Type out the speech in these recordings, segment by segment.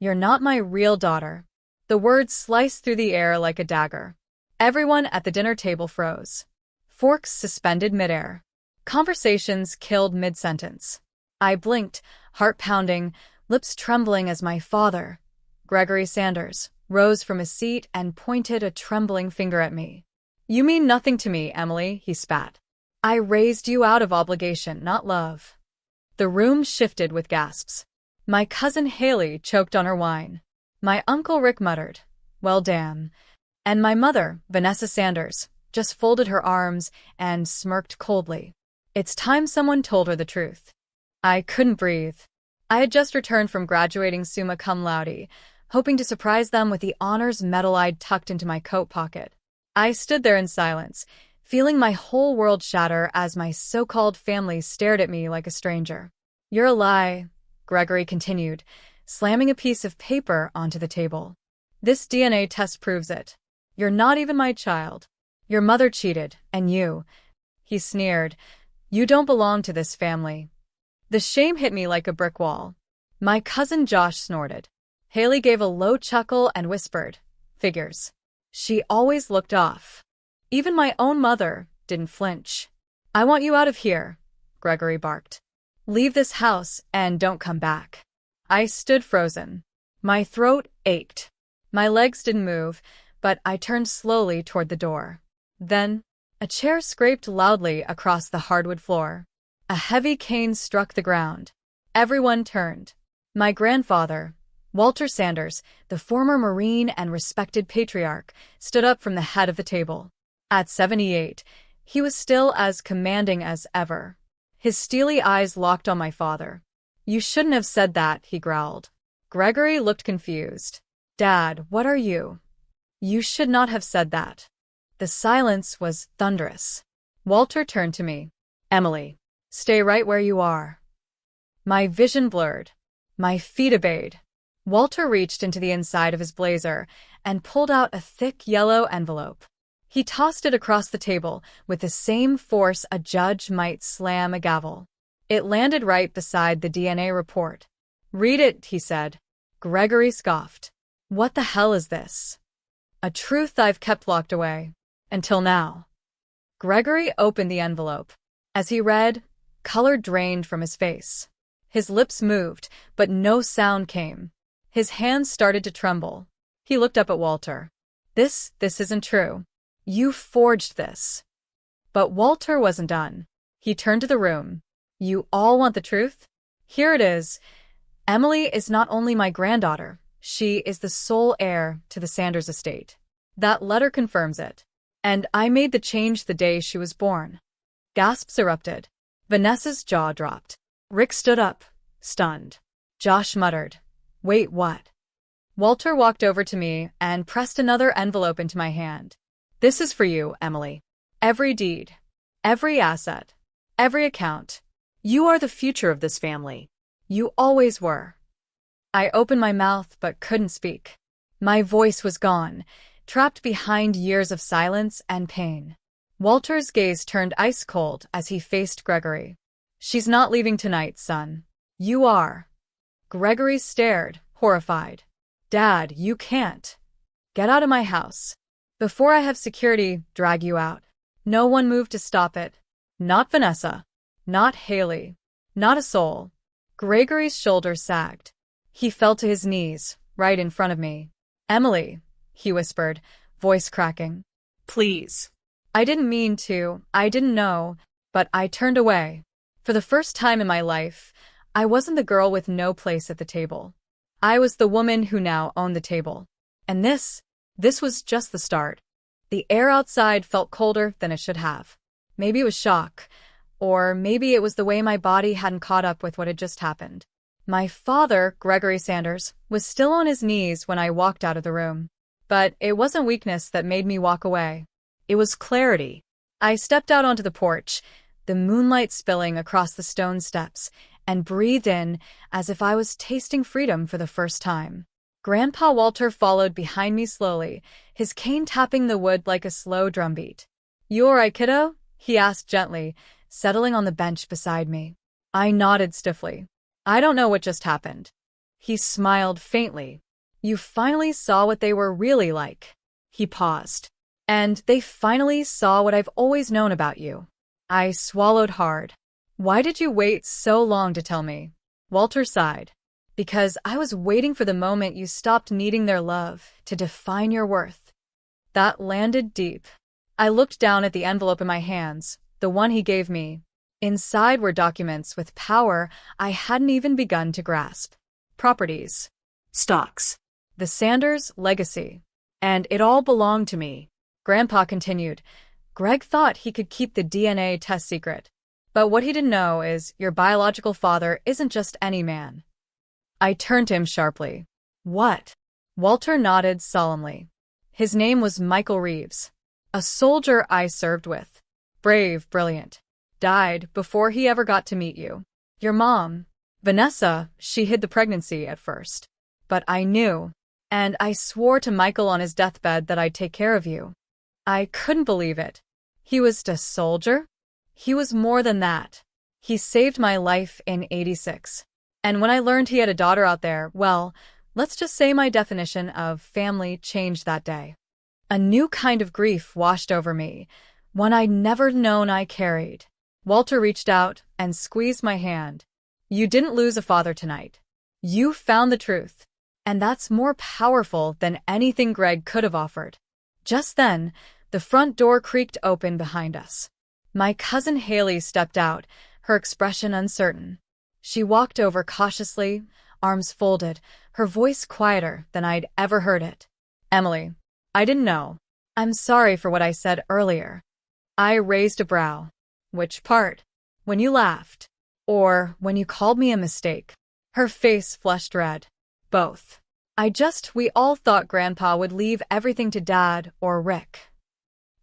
"You're not my real daughter." The words sliced through the air like a dagger. Everyone at the dinner table froze. Forks suspended midair. Conversations killed mid-sentence. I blinked, heart pounding, lips trembling as my father, Gregory Sanders, rose from his seat and pointed a trembling finger at me. "You mean nothing to me, Emily," he spat. "I raised you out of obligation, not love." The room shifted with gasps. My cousin Haley choked on her wine. My Uncle Rick muttered, "Well, damn." And my mother, Vanessa Sanders, just folded her arms and smirked coldly. It's time someone told her the truth. I couldn't breathe. I had just returned from graduating summa cum laude, hoping to surprise them with the honors medal I'd tucked into my coat pocket. I stood there in silence, feeling my whole world shatter as my so-called family stared at me like a stranger. "You're a lie," Gregory continued, slamming a piece of paper onto the table. "This DNA test proves it. You're not even my child. Your mother cheated, and you," he sneered, "you don't belong to this family." The shame hit me like a brick wall. My cousin Josh snorted. Haley gave a low chuckle and whispered, "Figures." She always looked off. Even my own mother didn't flinch. "I want you out of here," Gregory barked. "Leave this house and don't come back." I stood frozen. My throat ached. My legs didn't move, but I turned slowly toward the door. Then, a chair scraped loudly across the hardwood floor. A heavy cane struck the ground. Everyone turned. My grandfather, Walter Sanders, the former Marine and respected patriarch, stood up from the head of the table. At 78, he was still as commanding as ever. His steely eyes locked on my father. "You shouldn't have said that," he growled. Gregory looked confused. "Dad, what are you?" "You should not have said that." The silence was thunderous. Walter turned to me. "Emily, stay right where you are." My vision blurred. My feet obeyed. Walter reached into the inside of his blazer and pulled out a thick yellow envelope. He tossed it across the table with the same force a judge might slam a gavel. It landed right beside the DNA report. "Read it," he said. Gregory scoffed. "What the hell is this?" "A truth I've kept locked away. Until now." Gregory opened the envelope. As he read, color drained from his face. His lips moved, but no sound came. His hands started to tremble. He looked up at Walter. This isn't true. You forged this." But Walter wasn't done. He turned to the room. "You all want the truth? Here it is. Emily is not only my granddaughter, she is the sole heir to the Sanders estate. That letter confirms it. And I made the change the day she was born." Gasps erupted. Vanessa's jaw dropped. Rick stood up, stunned. Josh muttered, "Wait, what?" Walter walked over to me and pressed another envelope into my hand. "This is for you, Emily. Every deed, every asset, every account. You are the future of this family. You always were." I opened my mouth but couldn't speak. My voice was gone, trapped behind years of silence and pain. Walter's gaze turned ice cold as he faced Gregory. "She's not leaving tonight, son. You are." Gregory stared, horrified. "Dad, you can't. Get out of my house. Before I have security drag you out." No one moved to stop it. Not Vanessa. Not Haley. Not a soul. Gregory's shoulders sagged. He fell to his knees, right in front of me. "Emily," he whispered, voice cracking. "Please." I didn't mean to, I didn't know, but I turned away. For the first time in my life, I wasn't the girl with no place at the table. I was the woman who now owned the table. And this was just the start. The air outside felt colder than it should have. Maybe it was shock, or maybe it was the way my body hadn't caught up with what had just happened. My father, Gregory Sanders, was still on his knees when I walked out of the room. But it wasn't weakness that made me walk away. It was clarity. I stepped out onto the porch, the moonlight spilling across the stone steps, and breathed in as if I was tasting freedom for the first time. Grandpa Walter followed behind me slowly, his cane tapping the wood like a slow drumbeat. "You all right, kiddo?" he asked gently, settling on the bench beside me. I nodded stiffly. "I don't know what just happened." He smiled faintly. You finally saw what they were really like. He paused. And they finally saw what I've always known about you. I swallowed hard. Why did you wait so long to tell me? Walter sighed. Because I was waiting for the moment you stopped needing their love to define your worth. That landed deep. I looked down at the envelope in my hands, the one he gave me. Inside were documents with power I hadn't even begun to grasp. Properties. Stocks. The Sanders legacy. And it all belonged to me. Grandpa continued. Greg thought he could keep the DNA test secret. But what he didn't know is your biological father isn't just any man. I turned to him sharply. What? Walter nodded solemnly. His name was Michael Reeves. A soldier I served with. Brave, brilliant. Died before he ever got to meet you. Your mom, Vanessa, she hid the pregnancy at first. But I knew. And I swore to Michael on his deathbed that I'd take care of you. I couldn't believe it. He was a soldier? He was more than that. He saved my life in '86. And when I learned he had a daughter out there, well, let's just say my definition of family changed that day. A new kind of grief washed over me, one I'd never known I carried. Walter reached out and squeezed my hand. You didn't lose a father tonight. You found the truth. And that's more powerful than anything Greg could have offered. Just then, the front door creaked open behind us. My cousin Haley stepped out, her expression uncertain. She walked over cautiously, arms folded, her voice quieter than I'd ever heard it. Emily, I didn't know. I'm sorry for what I said earlier. I raised a brow. Which part? When you laughed? Or when you called me a mistake? Her face flushed red. Both. We all thought Grandpa would leave everything to Dad or Rick.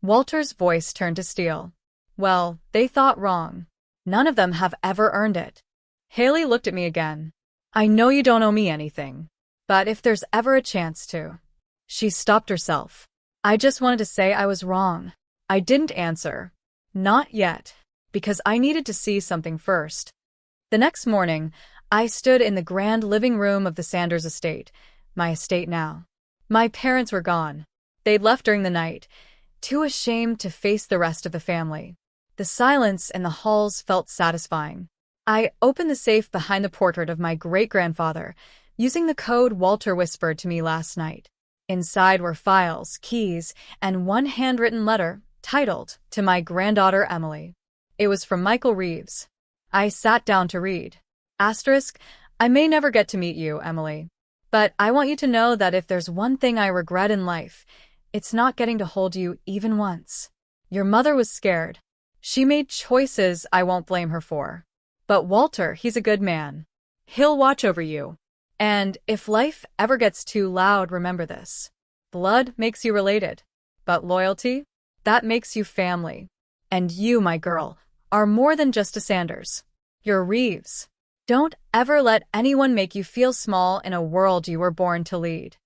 Walter's voice turned to steel. Well, they thought wrong. None of them have ever earned it. Haley looked at me again. I know you don't owe me anything. But if there's ever a chance to. She stopped herself. I just wanted to say I was wrong. I didn't answer. Not yet. Because I needed to see something first. The next morning, I stood in the grand living room of the Sanders estate, my estate now. My parents were gone. They'd left during the night, too ashamed to face the rest of the family. The silence in the halls felt satisfying. I opened the safe behind the portrait of my great-grandfather, using the code Walter whispered to me last night. Inside were files, keys, and one handwritten letter, titled, To My Granddaughter Emily. It was from Michael Reeves. I sat down to read. Asterisk, I may never get to meet you, Emily. But I want you to know that if there's one thing I regret in life, it's not getting to hold you even once. Your mother was scared. She made choices I won't blame her for. But Walter, he's a good man. He'll watch over you. And if life ever gets too loud, remember this. Blood makes you related. But loyalty? That makes you family. And you, my girl, are more than just a Sanders. You're Reeves. Don't ever let anyone make you feel small in a world you were born to lead.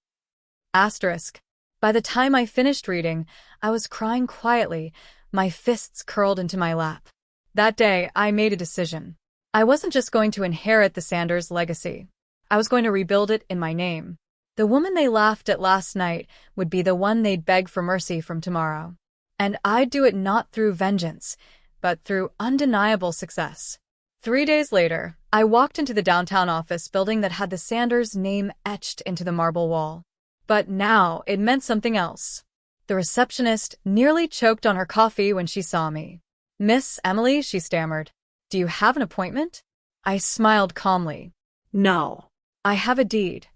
Asterisk. By the time I finished reading, I was crying quietly, my fists curled into my lap. That day, I made a decision. I wasn't just going to inherit the Sanders legacy. I was going to rebuild it in my name. The woman they laughed at last night would be the one they'd beg for mercy from tomorrow. And I'd do it not through vengeance, but through undeniable success. 3 days later, I walked into the downtown office building that had the Sanders name etched into the marble wall. But now it meant something else. The receptionist nearly choked on her coffee when she saw me. Miss Emily, she stammered. Do you have an appointment? I smiled calmly. No. I have a deed.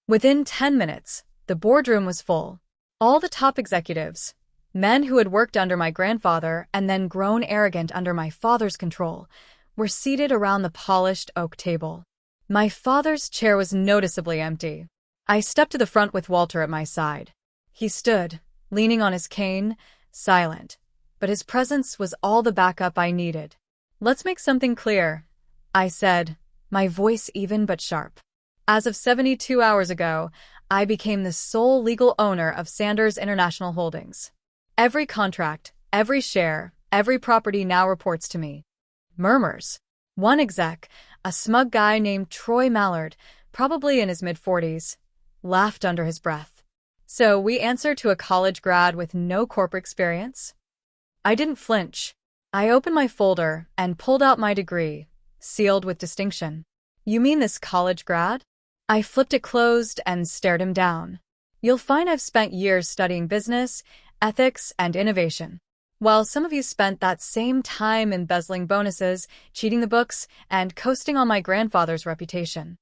Within 10 minutes, the boardroom was full. All the top executives, men who had worked under my grandfather and then grown arrogant under my father's control, were seated around the polished oak table. My father's chair was noticeably empty. I stepped to the front with Walter at my side. He stood, leaning on his cane, silent, but his presence was all the backup I needed. Let's make something clear, I said, my voice even but sharp. As of 72 hours ago, I became the sole legal owner of Sanders International Holdings. Every contract, every share, every property now reports to me. Murmurs. One exec, a smug guy named Troy Mallard, probably in his mid-40s, laughed under his breath. So we answer to a college grad with no corporate experience? I didn't flinch. I opened my folder and pulled out my degree, sealed with distinction. You mean this college grad? I flipped it closed and stared him down. You'll find I've spent years studying business, ethics, and innovation. While some of you spent that same time embezzling bonuses, cheating the books, and coasting on my grandfather's reputation.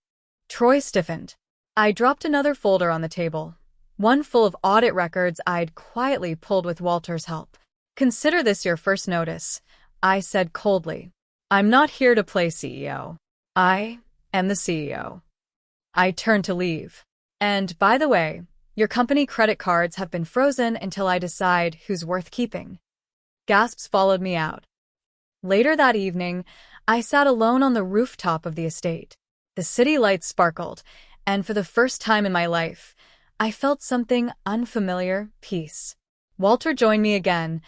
Troy stiffened. I dropped another folder on the table, one full of audit records I'd quietly pulled with Walter's help. Consider this your first notice, I said coldly. I'm not here to play CEO. I am the CEO. I turned to leave. And by the way, your company credit cards have been frozen until I decide who's worth keeping. Gasps followed me out. Later that evening, I sat alone on the rooftop of the estate. The city lights sparkled, and for the first time in my life, I felt something unfamiliar: peace. Walter joined me again,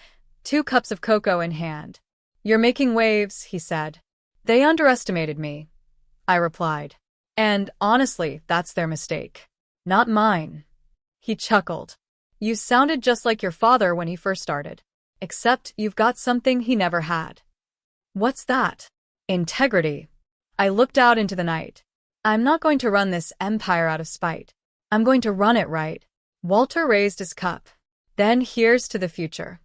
2 cups of cocoa in hand. You're making waves, he said. They underestimated me, I replied. And honestly, that's their mistake. Not mine. He chuckled. You sounded just like your father when he first started. Except you've got something he never had. What's that? Integrity. I looked out into the night. I'm not going to run this empire out of spite. I'm going to run it right. Walter raised his cup. Then here's to the future.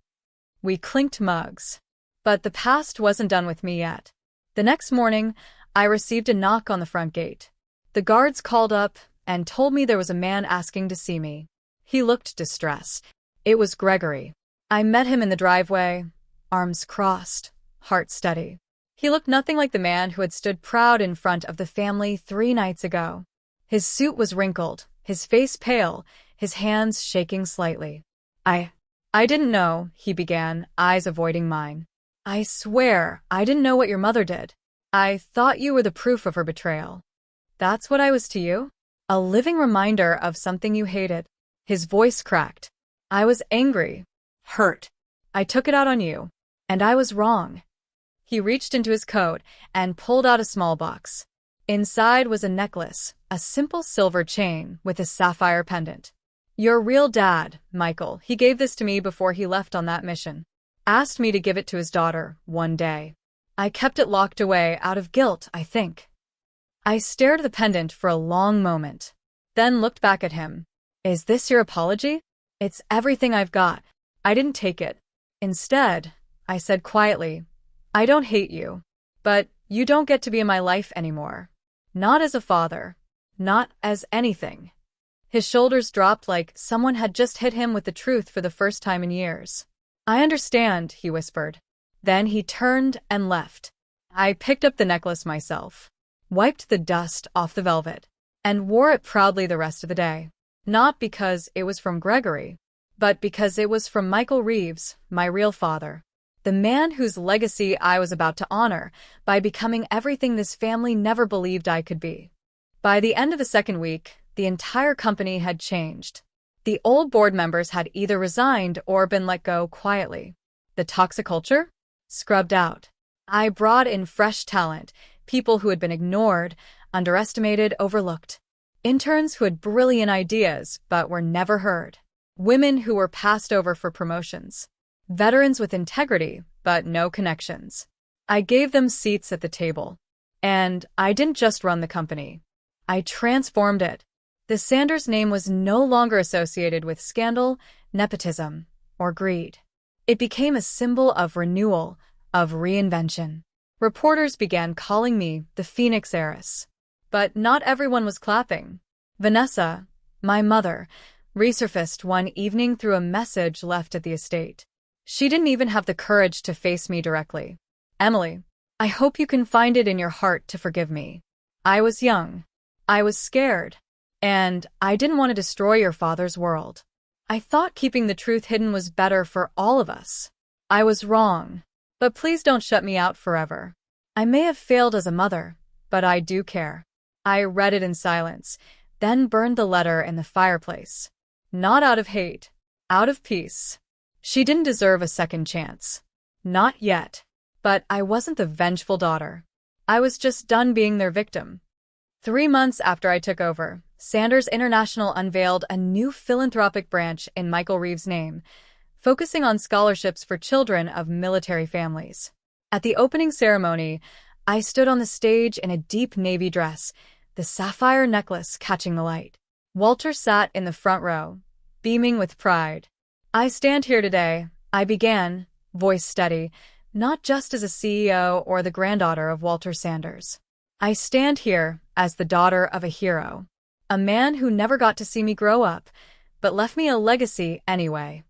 We clinked mugs. But the past wasn't done with me yet. The next morning, I received a knock on the front gate. The guards called up and told me there was a man asking to see me. He looked distressed. It was Gregory. I met him in the driveway, arms crossed, heart steady. He looked nothing like the man who had stood proud in front of the family 3 nights ago. His suit was wrinkled, his face pale, his hands shaking slightly. I didn't know, he began, eyes avoiding mine. I swear, I didn't know what your mother did. I thought you were the proof of her betrayal. That's what I was to you? A living reminder of something you hated. His voice cracked. I was angry, hurt. I took it out on you. And I was wrong. He reached into his coat and pulled out a small box. Inside was a necklace, a simple silver chain with a sapphire pendant. Your real dad, Michael, he gave this to me before he left on that mission. Asked me to give it to his daughter one day. I kept it locked away out of guilt, I think. I stared at the pendant for a long moment, then looked back at him. Is this your apology? It's everything I've got. I didn't take it. Instead, I said quietly, I don't hate you, but you don't get to be in my life anymore. Not as a father. Not as anything. His shoulders dropped like someone had just hit him with the truth for the first time in years. I understand, he whispered. Then he turned and left. I picked up the necklace myself, wiped the dust off the velvet, and wore it proudly the rest of the day. Not because it was from Gregory, but because it was from Michael Reeves, my real father. The man whose legacy I was about to honor by becoming everything this family never believed I could be. By the end of the second week, the entire company had changed. The old board members had either resigned or been let go quietly. The toxic culture? Scrubbed out. I brought in fresh talent, people who had been ignored, underestimated, overlooked. Interns who had brilliant ideas but were never heard. Women who were passed over for promotions. Veterans with integrity but no connections. I gave them seats at the table. And I didn't just run the company. I transformed it. The Sanders name was no longer associated with scandal, nepotism, or greed. It became a symbol of renewal, of reinvention. Reporters began calling me the Phoenix Heiress. But not everyone was clapping. Vanessa, my mother, resurfaced one evening through a message left at the estate. She didn't even have the courage to face me directly. Emily, I hope you can find it in your heart to forgive me. I was young. I was scared. And I didn't want to destroy your father's world. I thought keeping the truth hidden was better for all of us. I was wrong. But please don't shut me out forever. I may have failed as a mother, but I do care. I read it in silence, then burned the letter in the fireplace. Not out of hate, out of peace. She didn't deserve a second chance. Not yet. But I wasn't the vengeful daughter. I was just done being their victim. 3 months after I took over, Sanders International unveiled a new philanthropic branch in Michael Reeves' name, focusing on scholarships for children of military families. At the opening ceremony, I stood on the stage in a deep navy dress, the sapphire necklace catching the light. Walter sat in the front row, beaming with pride. "I stand here today," I began, voice steady, "not just as a CEO or the granddaughter of Walter Sanders. I stand here as the daughter of a hero, a man who never got to see me grow up, but left me a legacy anyway."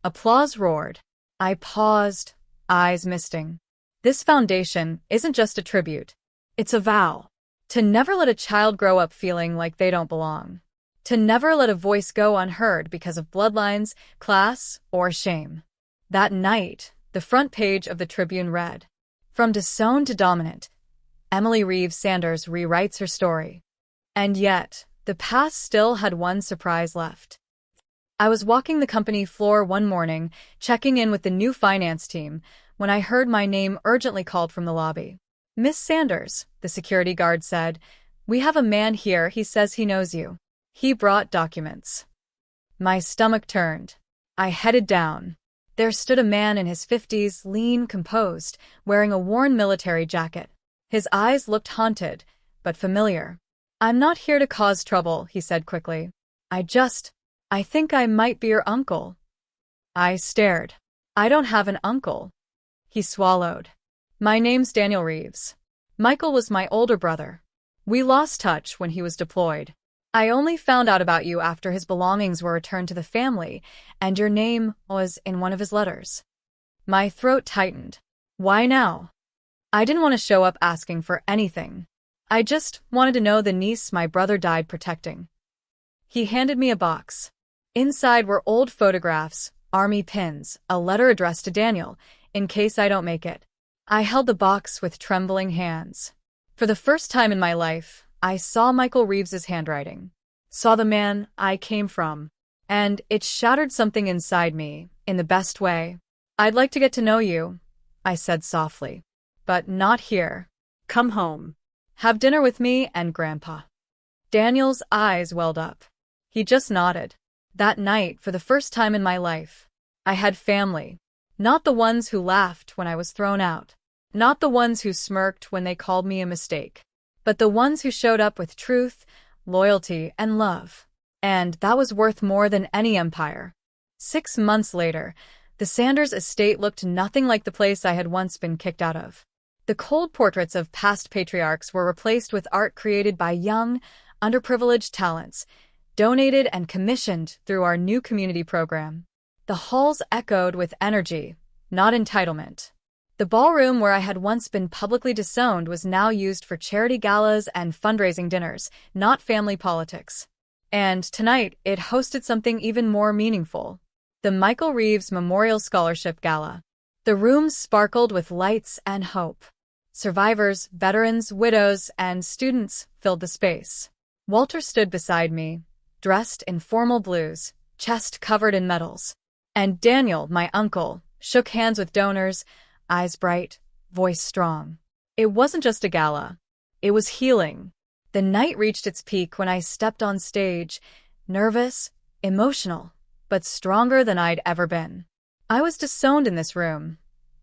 Applause roared. I paused, eyes misting. This foundation isn't just a tribute. It's a vow. To never let a child grow up feeling like they don't belong. To never let a voice go unheard because of bloodlines, class, or shame. That night, the front page of the Tribune read, "From disowned to dominant, Emily Reeves Sanders rewrites her story." And yet, the past still had one surprise left. I was walking the company floor one morning, checking in with the new finance team, when I heard my name urgently called from the lobby. "Miss Sanders," the security guard said, "we have a man here. He says he knows you." He brought documents. My stomach turned. I headed down. There stood a man in his 50s, lean, composed, wearing a worn military jacket. His eyes looked haunted, but familiar. "I'm not here to cause trouble," he said quickly. I think I might be your uncle." I stared. "I don't have an uncle." He swallowed. "My name's Daniel Reeves. Michael was my older brother. We lost touch when he was deployed. I only found out about you after his belongings were returned to the family, and your name was in one of his letters." My throat tightened. Why now? I didn't want to show up asking for anything. I just wanted to know the niece my brother died protecting. He handed me a box. Inside were old photographs, army pins, a letter addressed to Daniel, in case I don't make it. I held the box with trembling hands. For the first time in my life, I saw Michael Reeves's handwriting. Saw the man I came from. And it shattered something inside me, in the best way. "I'd like to get to know you," I said softly. "But not here. Come home. Have dinner with me and Grandpa." Daniel's eyes welled up. He just nodded. That night, for the first time in my life, I had family. Not the ones who laughed when I was thrown out. Not the ones who smirked when they called me a mistake. But the ones who showed up with truth, loyalty, and love. And that was worth more than any empire. 6 months later, the Sanders estate looked nothing like the place I had once been kicked out of. The cold portraits of past patriarchs were replaced with art created by young, underprivileged talents, donated and commissioned through our new community program. The halls echoed with energy, not entitlement. The ballroom where I had once been publicly disowned was now used for charity galas and fundraising dinners, not family politics. And tonight, it hosted something even more meaningful. The Michael Reeves Memorial Scholarship Gala. The room sparkled with lights and hope. Survivors, veterans, widows, and students filled the space. Walter stood beside me, dressed in formal blues, chest covered in medals. And Daniel, my uncle, shook hands with donors, eyes bright, voice strong. It wasn't just a gala. It was healing. The night reached its peak when I stepped on stage, nervous, emotional, but stronger than I'd ever been. "I was disowned in this room,"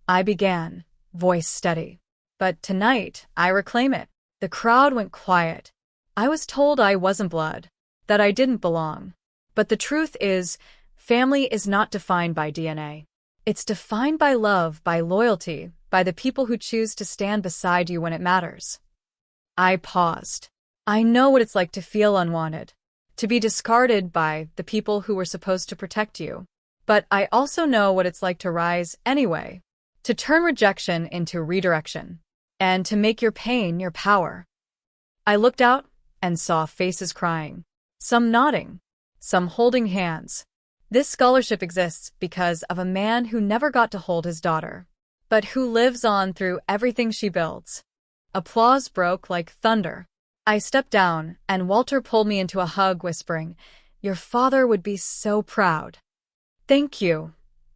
I began, voice steady. "But tonight, I reclaim it." The crowd went quiet. I was told I wasn't blood, that I didn't belong. But the truth is, family is not defined by DNA. It's defined by love, by loyalty, by the people who choose to stand beside you when it matters. I paused. I know what it's like to feel unwanted, to be discarded by the people who were supposed to protect you. But I also know what it's like to rise anyway, to turn rejection into redirection, and to make your pain your power. I looked out and saw faces crying, some nodding, some holding hands. This scholarship exists because of a man who never got to hold his daughter, but who lives on through everything she builds. Applause broke like thunder. I stepped down, and Walter pulled me into a hug, whispering, "Your father would be so proud." "Thank you,"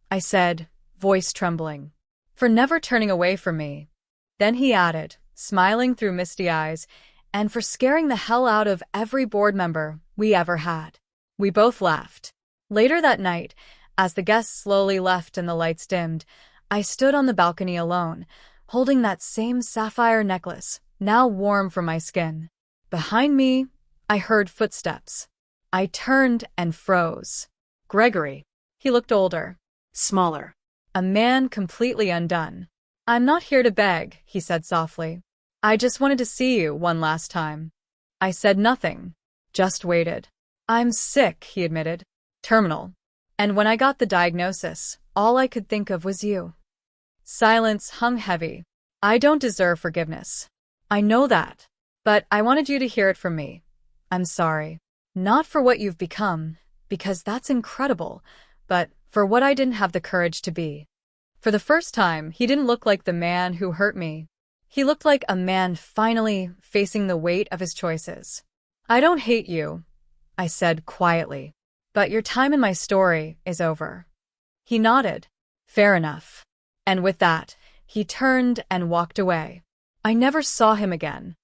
I said, voice trembling, "for never turning away from me." Then he added, smiling through misty eyes, and for scaring the hell out of every board member we ever had. We both laughed. Later that night, as the guests slowly left and the lights dimmed, I stood on the balcony alone, holding that same sapphire necklace, now warm from my skin. Behind me, I heard footsteps. I turned and froze. Gregory. He looked older. Smaller. A man completely undone. "I'm not here to beg," he said softly. "I just wanted to see you one last time." I said nothing, just waited. "I'm sick," he admitted. "Terminal. And when I got the diagnosis, all I could think of was you." Silence hung heavy. "I don't deserve forgiveness. I know that. But I wanted you to hear it from me. I'm sorry. Not for what you've become, because that's incredible, but for what I didn't have the courage to be." For the first time, he didn't look like the man who hurt me. He looked like a man finally facing the weight of his choices. "I don't hate you," I said quietly, "but your time in my story is over." He nodded. "Fair enough." And with that, he turned and walked away. I never saw him again.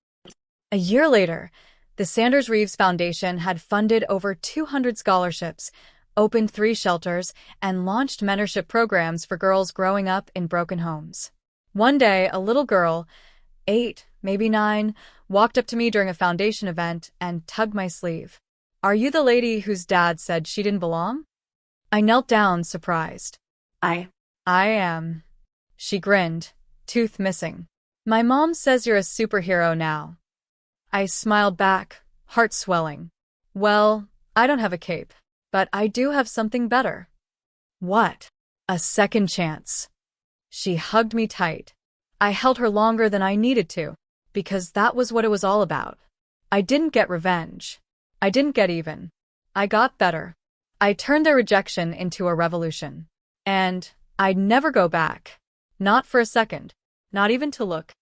A year later, the Sanders Reeves Foundation had funded over 200 scholarships, opened 3 shelters, and launched mentorship programs for girls growing up in broken homes. One day, a little girl, 8, maybe 9, walked up to me during a foundation event and tugged my sleeve. "Are you the lady whose dad said she didn't belong?" I knelt down, surprised. I am. She grinned, tooth missing. "My mom says you're a superhero now." I smiled back, heart swelling. "Well, I don't have a cape, but I do have something better." "What?" "A second chance." She hugged me tight. I held her longer than I needed to, because that was what it was all about. I didn't get revenge. I didn't get even. I got better. I turned their rejection into a revolution. And I'd never go back. Not for a second. Not even to look.